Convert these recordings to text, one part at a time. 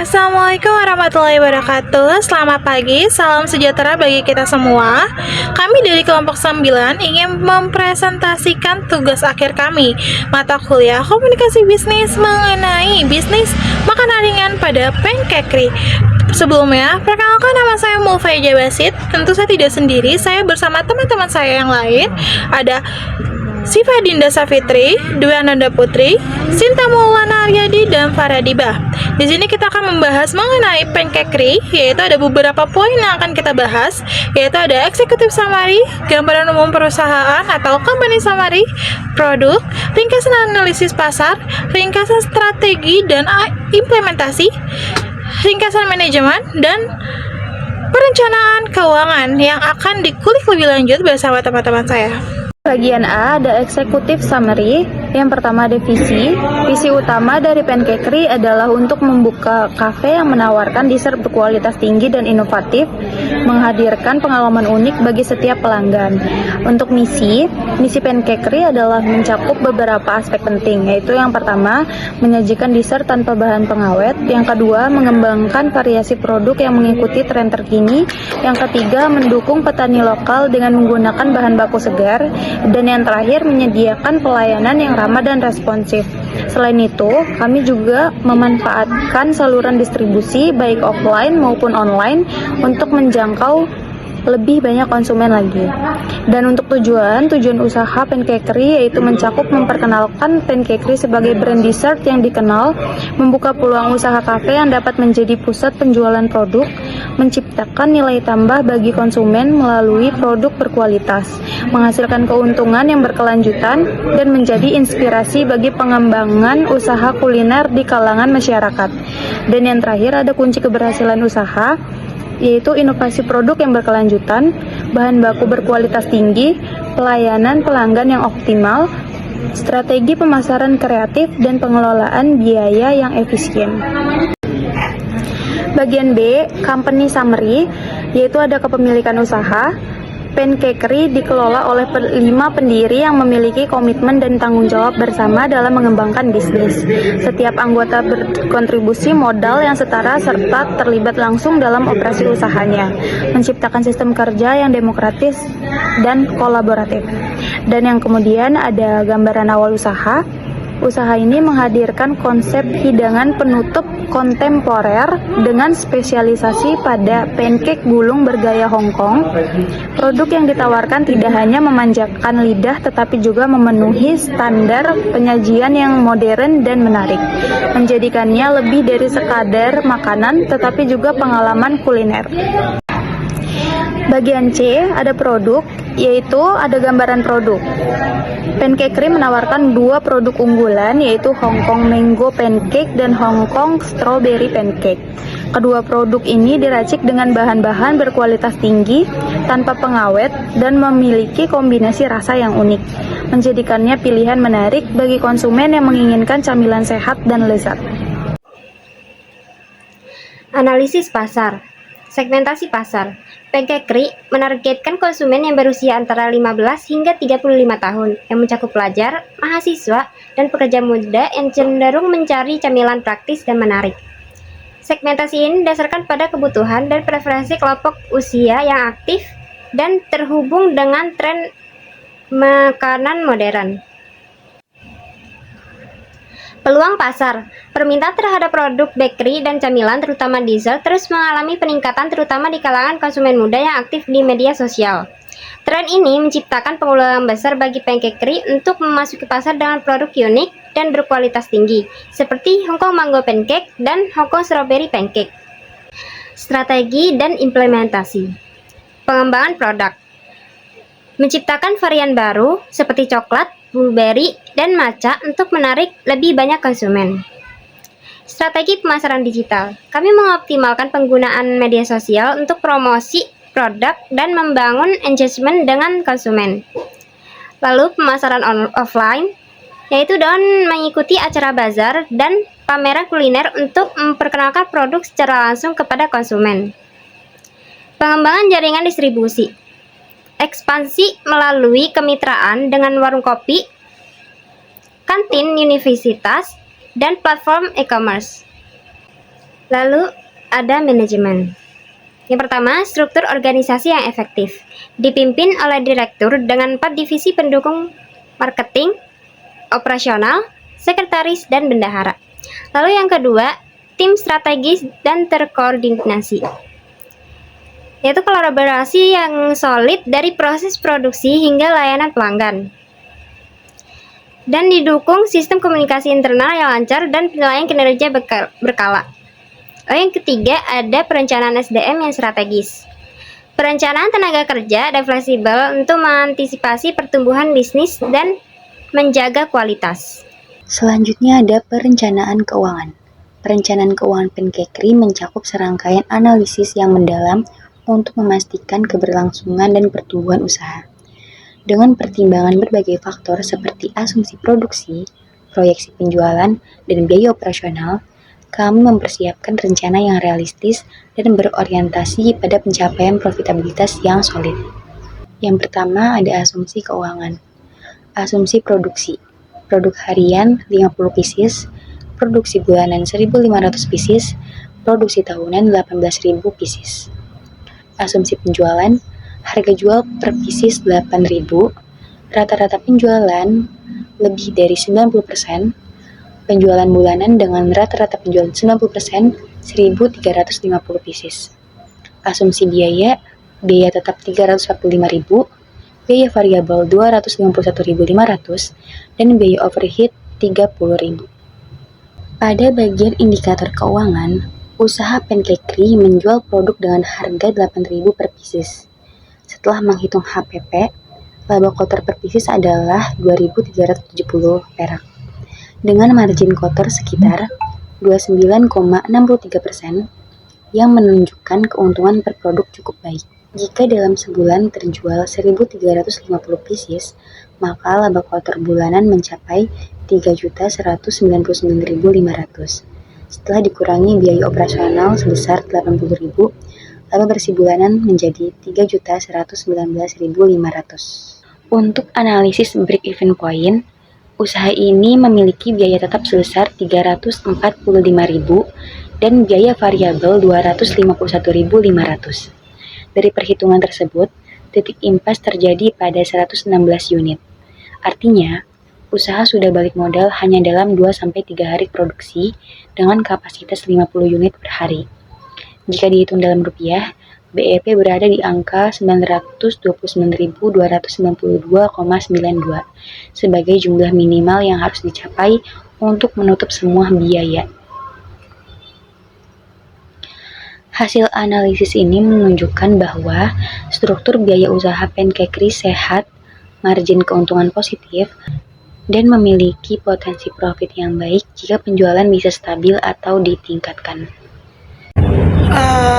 Assalamualaikum warahmatullahi wabarakatuh. Selamat pagi, salam sejahtera bagi kita semua. Kami dari kelompok 9 ingin mempresentasikan tugas akhir kami, mata kuliah komunikasi bisnis mengenai bisnis makanan ringan pada Pancakery. Sebelumnya, perkenalkan, nama saya Mulfaiza Basit. Tentu saya tidak sendiri, saya bersama teman-teman saya yang lain. Ada Siva Dinda Safitri, Dwi Ananda Putri, Sinta Maulana Aryadi, dan Faradibah. Di sini kita akan membahas mengenai Pancakery, yaitu ada beberapa poin yang akan kita bahas, yaitu ada eksekutif summary, gambaran umum perusahaan atau company summary, produk, ringkasan analisis pasar, ringkasan strategi dan implementasi, ringkasan manajemen, dan perencanaan keuangan yang akan dikulik lebih lanjut bersama teman-teman saya. Bagian A ada executive summary. Yang pertama ada visi. Visi utama dari Pancakery adalah untuk membuka kafe yang menawarkan dessert berkualitas tinggi dan inovatif, menghadirkan pengalaman unik bagi setiap pelanggan. Untuk misi Pancakery adalah mencakup beberapa aspek penting, yaitu yang pertama, menyajikan dessert tanpa bahan pengawet. Yang kedua, mengembangkan variasi produk yang mengikuti tren terkini. Yang ketiga, mendukung petani lokal dengan menggunakan bahan baku segar. Dan yang terakhir, menyediakan pelayanan yang ramah dan responsif. Selain itu, kami juga memanfaatkan saluran distribusi baik offline maupun online untuk menjangkau lebih banyak konsumen lagi. Dan untuk tujuan usaha Pancakery yaitu mencakup memperkenalkan Pancakery sebagai brand dessert yang dikenal, membuka peluang usaha kafe yang dapat menjadi pusat penjualan produk, menciptakan nilai tambah bagi konsumen melalui produk berkualitas, menghasilkan keuntungan yang berkelanjutan, dan menjadi inspirasi bagi pengembangan usaha kuliner di kalangan masyarakat. Dan yang terakhir ada kunci keberhasilan usaha, yaitu inovasi produk yang berkelanjutan, bahan baku berkualitas tinggi, pelayanan pelanggan yang optimal, strategi pemasaran kreatif, dan pengelolaan biaya yang efisien. Bagian B, company summary, yaitu ada kepemilikan usaha. Pancakery dikelola oleh 5 pendiri yang memiliki komitmen dan tanggung jawab bersama dalam mengembangkan bisnis. Setiap anggota berkontribusi modal yang setara serta terlibat langsung dalam operasi usahanya, menciptakan sistem kerja yang demokratis dan kolaboratif. Dan yang kemudian ada gambaran awal usaha. Usaha ini menghadirkan konsep hidangan penutup kontemporer dengan spesialisasi pada pancake gulung bergaya Hong Kong. Produk yang ditawarkan tidak hanya memanjakan lidah tetapi juga memenuhi standar penyajian yang modern dan menarik, menjadikannya lebih dari sekadar makanan tetapi juga pengalaman kuliner. Bagian C ada produk, yaitu ada gambaran produk. Pancakery menawarkan 2 produk unggulan, yaitu Hong Kong Mango Pancake dan Hong Kong Strawberry Pancake. Kedua produk ini diracik dengan bahan-bahan berkualitas tinggi, tanpa pengawet, dan memiliki kombinasi rasa yang unik, menjadikannya pilihan menarik bagi konsumen yang menginginkan camilan sehat dan lezat. Analisis pasar. Segmentasi pasar. Pancakery menargetkan konsumen yang berusia antara 15 hingga 35 tahun, yang mencakup pelajar, mahasiswa, dan pekerja muda yang cenderung mencari camilan praktis dan menarik. Segmentasi ini didasarkan pada kebutuhan dan preferensi kelompok usia yang aktif dan terhubung dengan tren makanan modern. Peluang pasar. Permintaan terhadap produk bakery dan camilan, terutama dessert, terus mengalami peningkatan terutama di kalangan konsumen muda yang aktif di media sosial. Tren ini menciptakan peluang besar bagi Pancakery untuk memasuki pasar dengan produk unik dan berkualitas tinggi, seperti Hong Kong Mango Pancake dan Hong Kong Strawberry Pancake. Strategi dan implementasi. Pengembangan produk. Menciptakan varian baru seperti coklat, blueberry, dan matcha untuk menarik lebih banyak konsumen. Strategi pemasaran digital. Kami mengoptimalkan penggunaan media sosial untuk promosi produk dan membangun engagement dengan konsumen. Lalu pemasaran offline, yaitu dengan mengikuti acara bazar dan pameran kuliner untuk memperkenalkan produk secara langsung kepada konsumen. Pengembangan jaringan distribusi. Ekspansi melalui kemitraan dengan warung kopi, kantin universitas, dan platform e-commerce. Lalu ada manajemen. Yang pertama, struktur organisasi yang efektif. Dipimpin oleh direktur dengan 4 divisi pendukung marketing, operasional, sekretaris, dan bendahara. Lalu yang kedua, tim strategis dan terkoordinasi, yaitu kolaborasi yang solid dari proses produksi hingga layanan pelanggan. Dan didukung sistem komunikasi internal yang lancar dan penilaian kinerja berkala. Lalu yang ketiga, ada perencanaan SDM yang strategis. Perencanaan tenaga kerja dan fleksibel untuk mengantisipasi pertumbuhan bisnis dan menjaga kualitas. Selanjutnya ada perencanaan keuangan. Perencanaan keuangan Pancake mencakup serangkaian analisis yang mendalam untuk memastikan keberlangsungan dan pertumbuhan usaha. Dengan pertimbangan berbagai faktor seperti asumsi produksi, proyeksi penjualan, dan biaya operasional, kami mempersiapkan rencana yang realistis dan berorientasi pada pencapaian profitabilitas yang solid. Yang pertama ada asumsi keuangan. Asumsi produksi. Produk harian 50 pieces, produksi bulanan 1.500 pieces, produksi tahunan 18.000 pieces. Asumsi penjualan, harga jual per pieces 8.000, rata-rata penjualan lebih dari 90%, penjualan bulanan dengan rata-rata penjualan 90%, 1.350 pieces. Asumsi biaya tetap 345.000, biaya variabel 251.500, dan biaya overhead 30.000. Pada bagian indikator keuangan, usaha Pancake menjual produk dengan harga 8.000 per pieces. Setelah menghitung HPP, laba kotor per pieces adalah 2.370 perak. Dengan margin kotor sekitar 29,63%, yang menunjukkan keuntungan per produk cukup baik. Jika dalam sebulan terjual 1.350 pieces, maka laba kotor bulanan mencapai 3.199.500. Setelah dikurangi biaya operasional sebesar 80.000, laba bersih bulanan menjadi 3.119.500. Untuk analisis break-even point, usaha ini memiliki biaya tetap sebesar 345.000 dan biaya variabel 251.500. Dari perhitungan tersebut, titik impas terjadi pada 116 unit. Artinya, usaha sudah balik modal hanya dalam 2-3 hari produksi dengan kapasitas 50 unit per hari. Jika dihitung dalam rupiah, BEP berada di angka 929.292,92 sebagai jumlah minimal yang harus dicapai untuk menutup semua biaya. Hasil analisis ini menunjukkan bahwa struktur biaya usaha Pancake sehat, margin keuntungan positif, dan memiliki potensi profit yang baik jika penjualan bisa stabil atau ditingkatkan.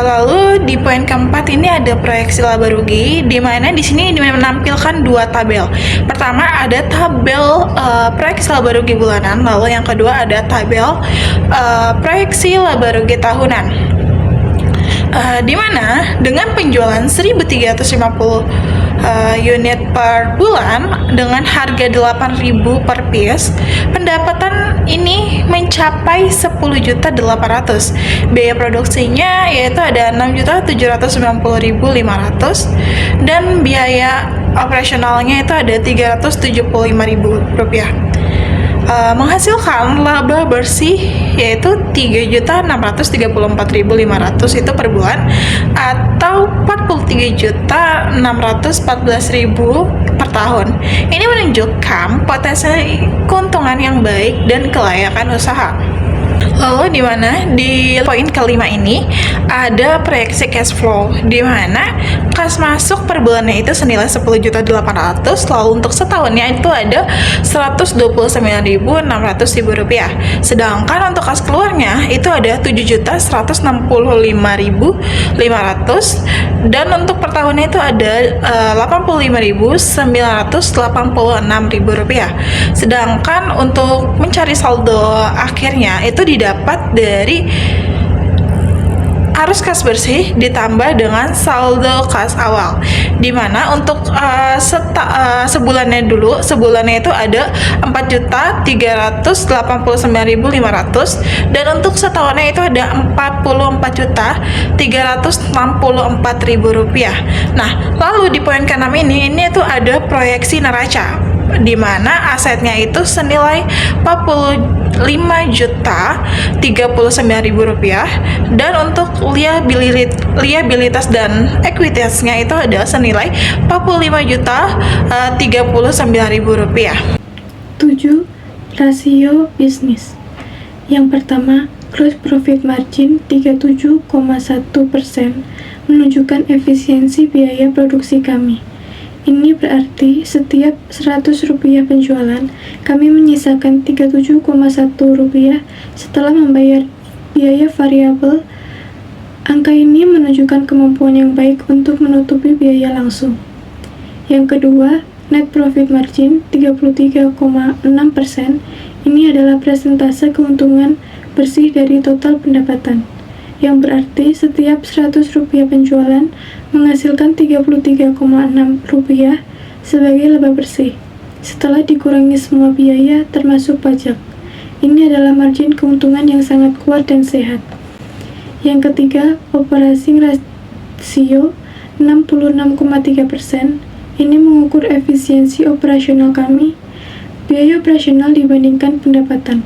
Lalu di poin keempat ini ada proyeksi laba rugi, di mana di sini menampilkan 2 tabel. Pertama ada tabel proyeksi laba rugi bulanan, lalu yang kedua ada tabel proyeksi laba rugi tahunan. Di mana dengan penjualan 1.350 unit per bulan dengan harga 8.000 per piece, pendapatan ini mencapai 10.800.000. Biaya produksinya yaitu ada 6.790.500 dan biaya operasionalnya itu ada 375.000 rupiah. Menghasilkan laba bersih yaitu 3.634.500 itu per bulan atau 43.614.000 per tahun. Ini menunjukkan potensi keuntungan yang baik dan kelayakan usaha. Lalu di mana di poin kelima ini ada proyeksi cash flow, di mana kas masuk per bulannya itu senilai 10.800.000, lalu untuk setahunnya itu ada 129.600.000 rupiah. Sedangkan untuk kas keluarnya itu ada 7.165.500 dan untuk per tahunnya itu ada 85.986.000 rupiah. Sedangkan untuk mencari saldo akhirnya itu didapat dari harus kas bersih ditambah dengan saldo kas awal, dimana untuk sebulannya itu ada 4.389.500, dan untuk setahunnya itu ada 44.364.000 rupiah. Nah, lalu di poin ke-6 ini itu ada proyeksi neraca, di mana asetnya itu senilai 45.039.000 rupiah, dan untuk liabilitas dan ekuitasnya itu ada senilai 45.039.000 rupiah. 7. Rasio bisnis. Yang pertama, gross profit margin 37,1% menunjukkan efisiensi biaya produksi kami. Ini berarti setiap 100 rupiah penjualan, kami menyisakan 37,1 rupiah setelah membayar biaya variabel. Angka ini menunjukkan kemampuan yang baik untuk menutupi biaya langsung. Yang kedua, net profit margin 33,6%. Ini adalah persentase keuntungan bersih dari total pendapatan, yang berarti setiap 100 rupiah penjualan menghasilkan 33,6 rupiah sebagai laba bersih, setelah dikurangi semua biaya termasuk pajak. Ini adalah margin keuntungan yang sangat kuat dan sehat. Yang ketiga, operating ratio 66,3%. Ini mengukur efisiensi operasional kami, biaya operasional dibandingkan pendapatan,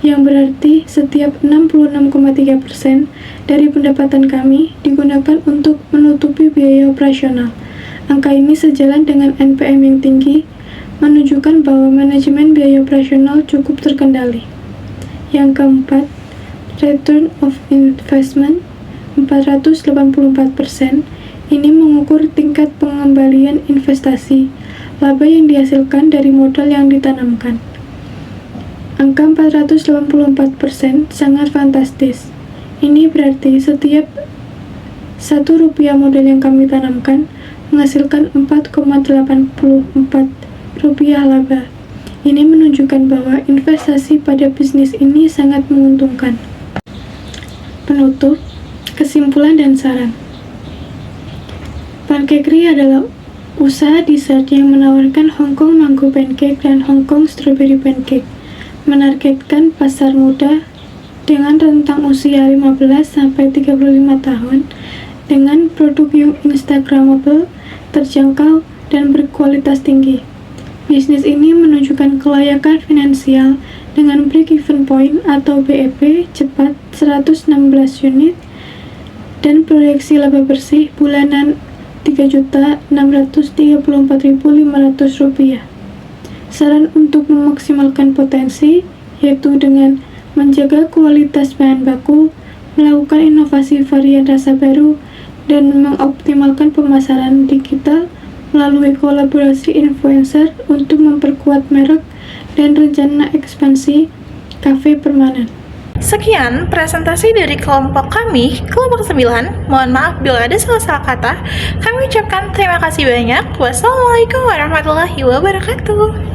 yang berarti setiap 66,3% dari pendapatan kami digunakan untuk menutupi biaya operasional. Angka ini sejalan dengan NPM yang tinggi, menunjukkan bahwa manajemen biaya operasional cukup terkendali. Yang keempat, return of investment 484%. Ini mengukur tingkat pengembalian investasi, laba yang dihasilkan dari modal yang ditanamkan. Angka 484% sangat fantastis. Ini berarti setiap 1 rupiah modal yang kami tanamkan menghasilkan 4,84 rupiah laba. Ini menunjukkan bahwa investasi pada bisnis ini sangat menguntungkan. Penutup, kesimpulan dan saran. Pancakery adalah usaha dessert yang menawarkan Hong Kong Mango Pancake dan Hong Kong Strawberry Pancake, menargetkan pasar muda dengan rentang usia 15-35 tahun, dengan produk yang instagramable, terjangkau, dan berkualitas tinggi. Bisnis ini menunjukkan kelayakan finansial dengan break-even point atau BEP cepat 116 unit dan proyeksi laba bersih bulanan Rp3.634.500. Saran untuk memaksimalkan potensi yaitu dengan menjaga kualitas bahan baku, melakukan inovasi varian rasa baru, dan mengoptimalkan pemasaran digital melalui kolaborasi influencer untuk memperkuat merek dan rencana ekspansi kafe permanen. Sekian presentasi dari kelompok kami, kelompok 9. Mohon maaf bila ada salah-salah kata. Kami ucapkan terima kasih banyak. Wassalamualaikum warahmatullahi wabarakatuh.